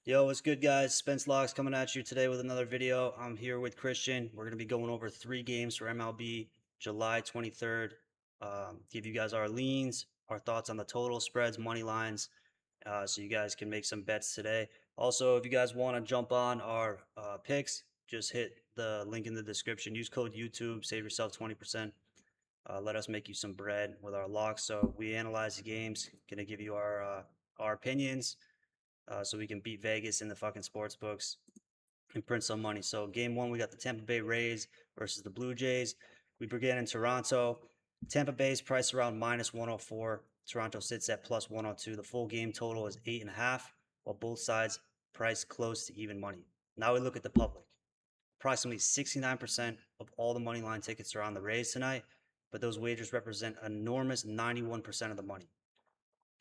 Yo, what's good, guys? Spence Locks coming at you today with another video. I'm here with Christian. We're going to be going over 3 games for MLB July 23rd. Give you guys our leans, our thoughts on the total spreads, money lines, so you guys can make some bets today. Also, if you guys want to jump on our picks, just hit the link in the description. Use code YouTube, save yourself 20%. Let us make you some bread with our locks. So we analyze the games, going to give you our opinions so we can beat Vegas in the fucking sports books and print some money. So game one, we got the Tampa Bay Rays versus the Blue Jays. We began in Toronto. Tampa Bay's priced around minus 104. Toronto sits at plus 102. The full game total is 8.5, while both sides priced close to even money. Now we look at the public. Approximately 69% of all the money line tickets are on the Rays tonight, but those wagers represent an enormous 91% of the money.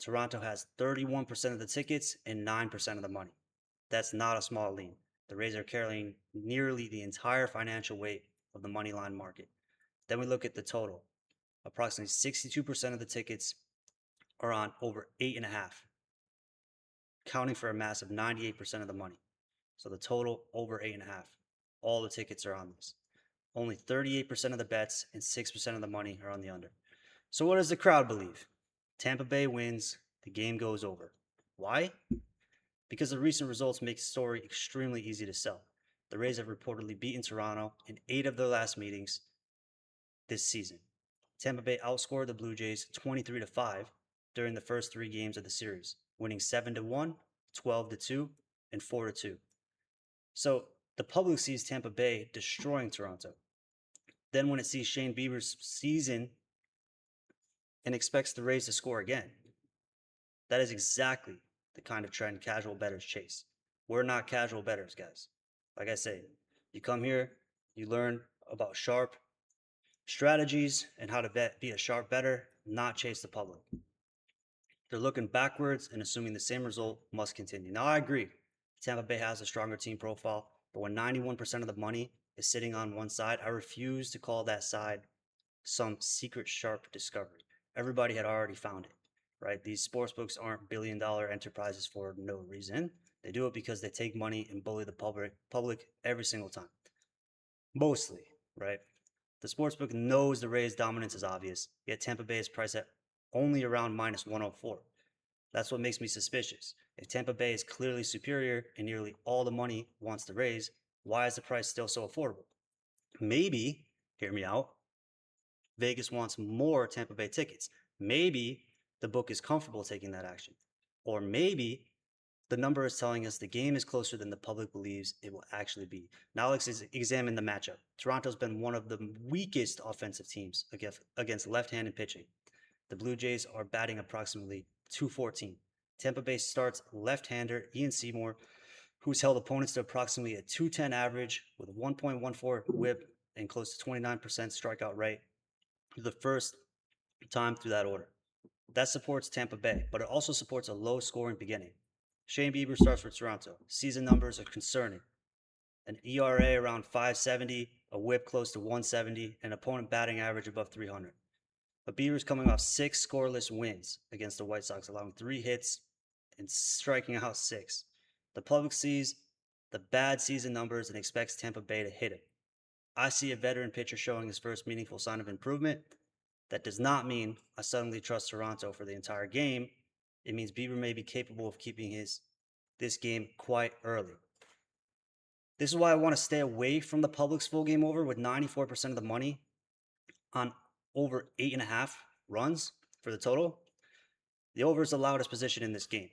Toronto has 31% of the tickets and 9% of the money. That's not a small lean. The Rays are carrying nearly the entire financial weight of the money line market. Then we look at the total. Approximately 62% of the tickets are on over 8.5, counting for a massive 98% of the money. So the total over 8.5. All the tickets are on this. Only 38% of the bets and 6% of the money are on the under. So what does the crowd believe? Tampa Bay wins, the game goes over. Why? Because the recent results make the story extremely easy to sell. The Rays have reportedly beaten Toronto in 8 of their last meetings this season. Tampa Bay outscored the Blue Jays 23-5 during the first 3 games of the series, winning 7-1, 12-2, and 4-2. So the public sees Tampa Bay destroying Toronto. Then when it sees Shane Bieber's season and expects the Rays to score again. That is exactly the kind of trend casual bettors chase. We're not casual bettors, guys. Like I say, you come here, you learn about sharp strategies and how to be a sharp bettor, not chase the public. They're looking backwards and assuming the same result must continue. Now, I agree. Tampa Bay has a stronger team profile, but when 91% of the money is sitting on one side, I refuse to call that side some secret sharp discovery. Everybody had already found it, right? These sports books aren't billion-dollar enterprises for no reason. They do it because they take money and bully the public every single time. Mostly, right? The sportsbook knows the Rays' dominance is obvious, yet Tampa Bay is priced at only around minus 104. That's what makes me suspicious. If Tampa Bay is clearly superior and nearly all the money wants the Rays, why is the price still so affordable? Maybe, hear me out, Vegas wants more Tampa Bay tickets. Maybe the book is comfortable taking that action. Or maybe the number is telling us the game is closer than the public believes it will actually be. Now let's examine the matchup. Toronto's been one of the weakest offensive teams against left-handed pitching. The Blue Jays are batting approximately 214. Tampa Bay starts left-hander Ian Seymour, who's held opponents to approximately a 210 average with 1.14 whip and close to 29% strikeout rate the first time through that order. That supports Tampa Bay, but it also supports a low scoring beginning. Shane Bieber starts for Toronto. Season numbers are concerning. An ERA around 570, a whip close to 170, and opponent batting average above 300. But Bieber's coming off 6 scoreless wins against the White Sox, allowing 3 hits and striking out 6. The public sees the bad season numbers and expects Tampa Bay to hit him. I see a veteran pitcher showing his first meaningful sign of improvement. That does not mean I suddenly trust Toronto for the entire game. It means Bieber may be capable of keeping this game quite early. This is why I want to stay away from the public's full game over with 94% of the money on over 8.5 runs for the total. The over is the loudest position in this game.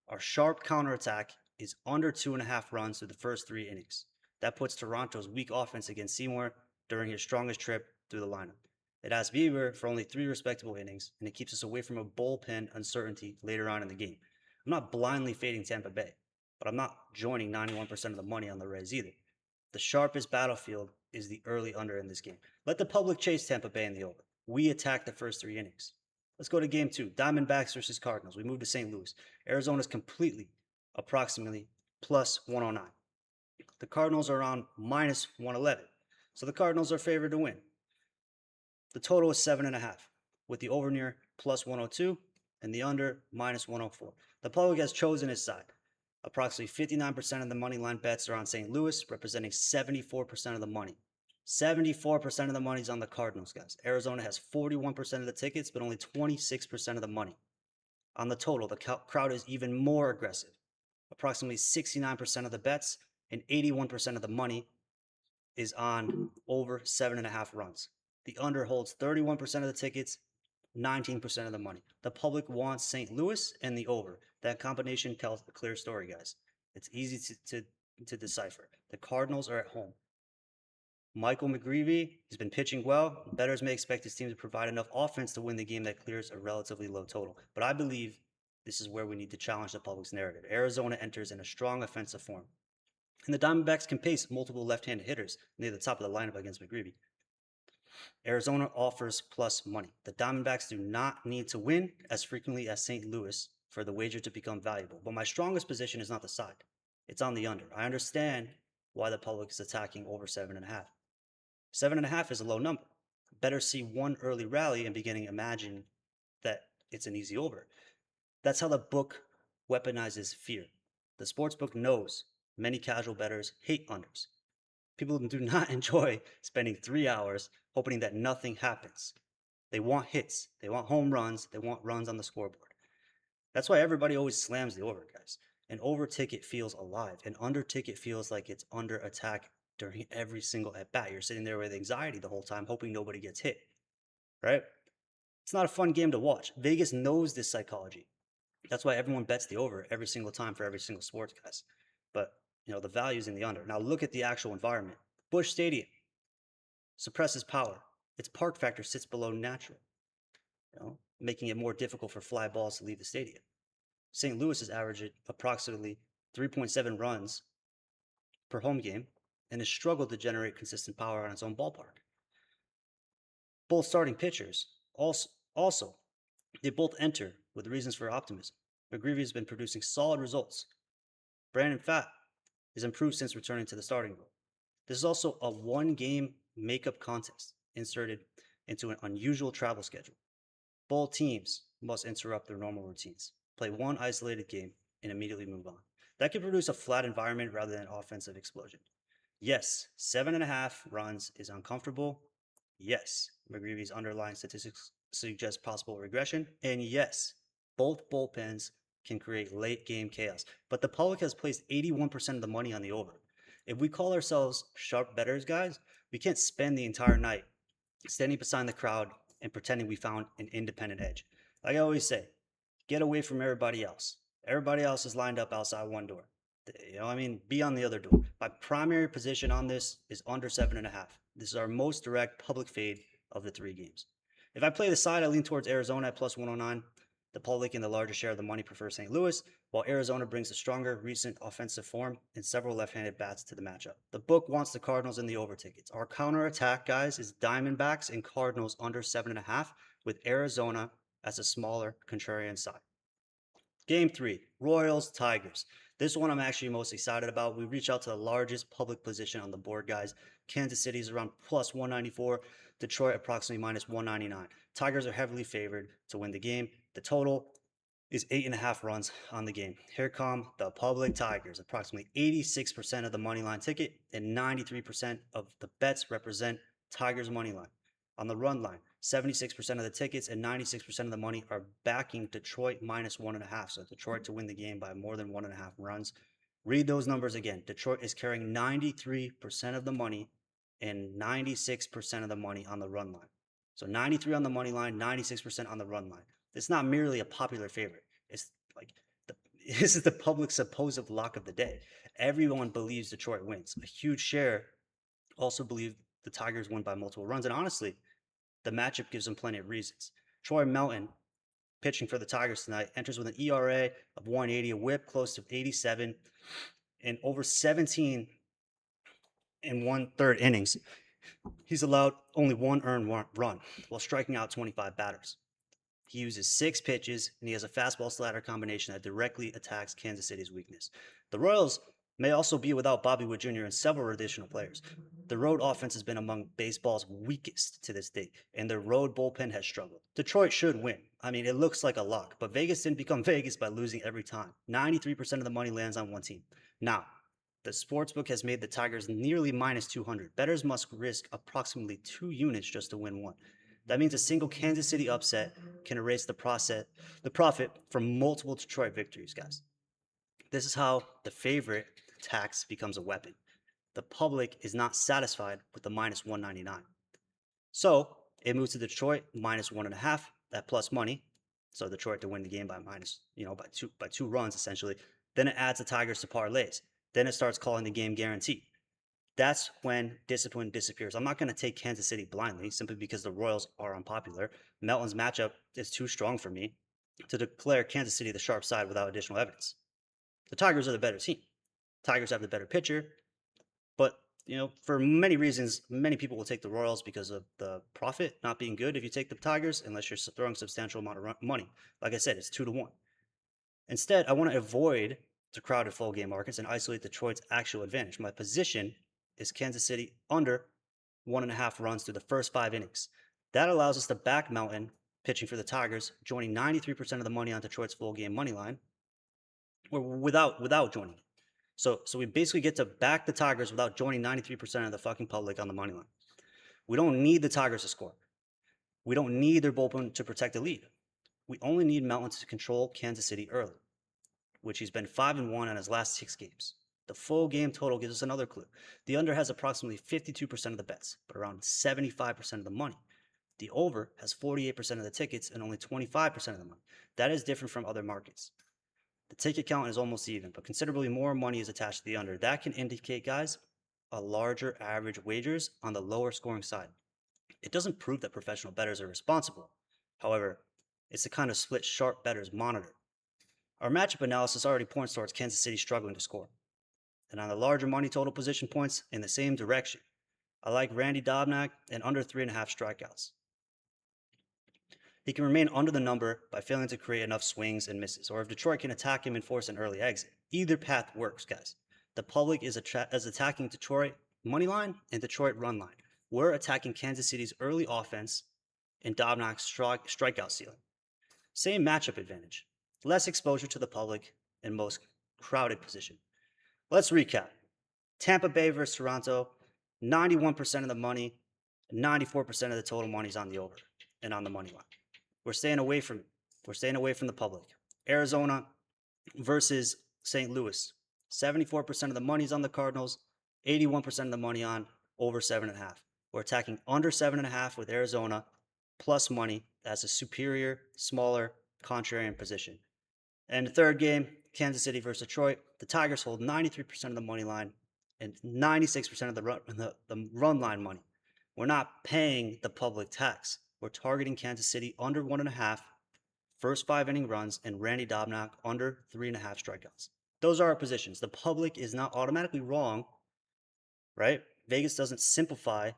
Our sharp counterattack is under 2.5 runs through the first 3 innings. That puts Toronto's weak offense against Seymour during his strongest trip through the lineup. It has Bieber for only 3 respectable innings, and it keeps us away from a bullpen uncertainty later on in the game. I'm not blindly fading Tampa Bay, but I'm not joining 91% of the money on the Rays either. The sharpest battlefield is the early under in this game. Let the public chase Tampa Bay in the over. We attack the first 3 innings. Let's go to game 2. Diamondbacks versus Cardinals. We move to St. Louis. Arizona's completely, approximately, plus 109. The Cardinals are on minus 111. So the Cardinals are favored to win. The total is 7.5, with the over near plus 102 and the under minus 104. The public has chosen his side. Approximately 59% of the money line bets are on St. Louis, representing 74% of the money. 74% of the money is on the Cardinals, guys. Arizona has 41% of the tickets, but only 26% of the money. On the total, the crowd is even more aggressive. Approximately 69% of the bets and 81% of the money is on over 7.5 runs. The under holds 31% of the tickets, 19% of the money. The public wants St. Louis and the over. That combination tells a clear story, guys. It's easy to decipher. The Cardinals are at home. Michael McGreevy has been pitching well. Bettors may expect his team to provide enough offense to win the game that clears a relatively low total. But I believe this is where we need to challenge the public's narrative. Arizona enters in a strong offensive form. And the Diamondbacks can pace multiple left-handed hitters near the top of the lineup against McGreevy. Arizona offers plus money. The Diamondbacks do not need to win as frequently as St. Louis for the wager to become valuable. But my strongest position is not the side. It's on the under. I understand why the public is attacking over 7.5. 7.5 is a low number. Better see one early rally and beginning to imagine that it's an easy over. That's how the book weaponizes fear. The sports book knows many casual bettors hate unders. People do not enjoy spending 3 hours hoping that nothing happens. They want hits, they want home runs, they want runs on the scoreboard. That's why everybody always slams the over, guys. An over ticket feels alive. An under ticket feels like it's under attack during every single at bat. You're sitting there with anxiety the whole time, hoping nobody gets hit, right? It's not a fun game to watch. Vegas knows this psychology. That's why everyone bets the over every single time for every single sports, guys. But the value's in the under. Now look at the actual environment. Busch Stadium suppresses power. Its park factor sits below natural, making it more difficult for fly balls to leave the stadium. St. Louis is averaging approximately 3.7 runs per home game and has struggled to generate consistent power on its own ballpark. Both starting pitchers also they both enter with reasons for optimism. McGreevy has been producing solid results. Brandon Pfaadt has improved since returning to the starting role. This is also a one-game makeup contest inserted into an unusual travel schedule. Both teams must interrupt their normal routines, play one isolated game, and immediately move on. That can produce a flat environment rather than an offensive explosion. Yes, 7.5 runs is uncomfortable. Yes, McGreevy's underlying statistics suggest possible regression. And yes, both bullpens can create late game chaos. But the public has placed 81% of the money on the over. If we call ourselves sharp bettors, guys, we can't spend the entire night standing beside the crowd and pretending we found an independent edge. Like I always say, get away from everybody else. Everybody else is lined up outside one door. Be on the other door. My primary position on this is under 7.5. This is our most direct public fade of the 3 games. If I play the side, I lean towards Arizona at plus 109. The public and the larger share of the money prefer St. Louis, while Arizona brings a stronger recent offensive form and several left-handed bats to the matchup. The book wants the Cardinals in the over tickets. Our counterattack, guys, is Diamondbacks and Cardinals under 7.5, with Arizona as a smaller contrarian side. Game 3, Royals, Tigers. This one I'm actually most excited about. We reach out to the largest public position on the board, guys. Kansas City is around plus 194. Detroit approximately minus 199. Tigers are heavily favored to win the game. The total is 8.5 runs on the game. Here come the public Tigers. Approximately 86% of the money line ticket and 93% of the bets represent Tigers money line. On the run line, 76% of the tickets and 96% of the money are backing Detroit minus 1.5. So Detroit to win the game by more than 1.5 runs. Read those numbers again. Detroit is carrying 93% of the money and 96% of the money on the run line. So 93 on the money line, 96% on the run line. It's not merely a popular favorite. It's like this is the public's supposed lock of the day. Everyone believes Detroit wins. A huge share also believe the Tigers win by multiple runs. And honestly, the matchup gives them plenty of reasons. Troy Melton, pitching for the Tigers tonight, enters with an ERA of 180, a whip close to 87, and over 17 and 1/3 innings. He's allowed only one earned run while striking out 25 batters. He uses 6 pitches, and he has a fastball slider combination that directly attacks Kansas City's weakness. The Royals may also be without Bobby Wood Jr. and several additional players. The road offense has been among baseball's weakest to this date, and their road bullpen has struggled. Detroit should win. I mean, it looks like a lock, but Vegas didn't become Vegas by losing every time. 93% of the money lands on one team. Now, the sportsbook has made the Tigers nearly minus 200. Bettors must risk approximately 2 units just to win one. That means a single Kansas City upset can erase the profit from multiple Detroit victories, guys. This is how the favorite tax becomes a weapon. The public is not satisfied with the minus 199. So it moves to Detroit minus 1.5 at plus money. So Detroit to win the game by by two runs essentially. Then it adds the Tigers to parlays. Then it starts calling the game guaranteed. That's when discipline disappears. I'm not going to take Kansas City blindly simply because the Royals are unpopular. Melton's matchup is too strong for me to declare Kansas City the sharp side without additional evidence. The Tigers are the better team. Tigers have the better pitcher, but for many reasons, many people will take the Royals because of the profit not being good if you take the Tigers, unless you're throwing substantial amount of money. Like I said, it's 2-1. Instead, I want to avoid the crowded full game markets and isolate Detroit's actual advantage. My position is Kansas City under 1.5 runs through the first 5 innings. That allows us to back Melton pitching for the Tigers, joining 93% of the money on Detroit's full game money line, or without joining it. So we basically get to back the Tigers without joining 93% of the fucking public on the money line. We don't need the Tigers to score. We don't need their bullpen to protect the lead. We only need Melton to control Kansas City early, which he's been 5-1 on his last 6 games. The full game total gives us another clue. The under has approximately 52% of the bets, but around 75% of the money. The over has 48% of the tickets and only 25% of the money. That is different from other markets. The ticket count is almost even, but considerably more money is attached to the under. That can indicate, guys, a larger average wagers on the lower scoring side. It doesn't prove that professional bettors are responsible. However, it's the kind of split sharp bettors monitor. Our matchup analysis already points towards Kansas City struggling to score. And on the larger money total position points in the same direction. I like Randy Dobnak and under 3.5 strikeouts. He can remain under the number by failing to create enough swings and misses, or if Detroit can attack him and force an early exit. Either path works, guys. The public is attacking Detroit money line and Detroit run line. We're attacking Kansas City's early offense and Dobnak's strikeout ceiling. Same matchup advantage. Less exposure to the public and most crowded position. Let's recap. Tampa Bay versus Toronto, 91% of the money, 94% of the total money is on the over and on the money line. We're staying away from it. We're staying away from the public. Arizona versus St. Louis. 74% of the money is on the Cardinals, 81% of the money on over 7.5. We're attacking under 7.5 with Arizona, plus money as a superior, smaller, contrarian position. And the third game, Kansas City versus Detroit. The Tigers hold 93% of the money line and 96% of the run line money. We're not paying the public tax. We're targeting Kansas City under 1.5, first 5 inning runs, and Randy Dobnak under 3.5 strikeouts. Those are our positions. The public is not automatically wrong, right? Vegas doesn't simplify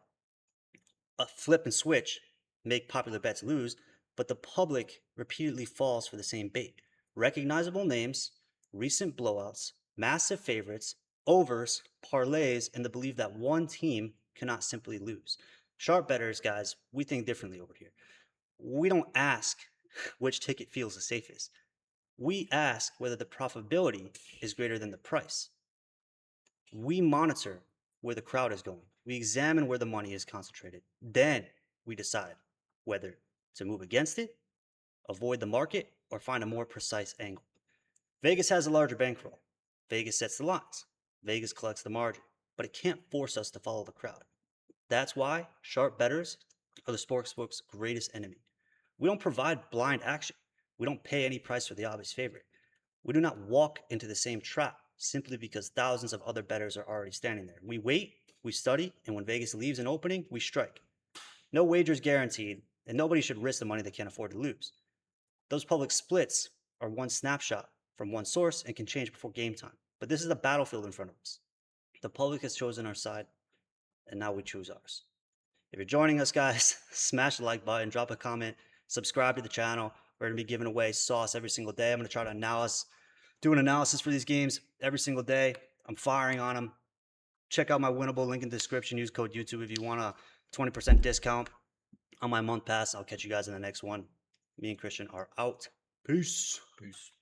a flip and switch, make popular bets lose, but the public repeatedly falls for the same bait. Recognizable names, recent blowouts, massive favorites, overs, parlays, and the belief that one team cannot simply lose. Sharp bettors, guys, we think differently over here. We don't ask which ticket feels the safest. We ask whether the profitability is greater than the price. We monitor where the crowd is going. We examine where the money is concentrated. Then we decide whether to move against it, avoid the market, or find a more precise angle. Vegas has a larger bankroll. Vegas sets the lines. Vegas collects the margin, but it can't force us to follow the crowd. That's why sharp bettors are the sportsbook's greatest enemy. We don't provide blind action. We don't pay any price for the obvious favorite. We do not walk into the same trap simply because thousands of other bettors are already standing there. We wait, we study, and when Vegas leaves an opening, we strike. No wager is guaranteed, and nobody should risk the money they can't afford to lose. Those public splits are one snapshot from one source and can change before game time. But this is the battlefield in front of us. The public has chosen our side, and now we choose ours. If you're joining us, guys, smash the like button, drop a comment, subscribe to the channel. We're going to be giving away sauce every single day. I'm going to try to do an analysis for these games every single day. I'm firing on them. Check out my winnable link in the description. Use code YouTube if you want a 20% discount on my month pass. I'll catch you guys in the next one. Me and Christian are out. Peace. Peace.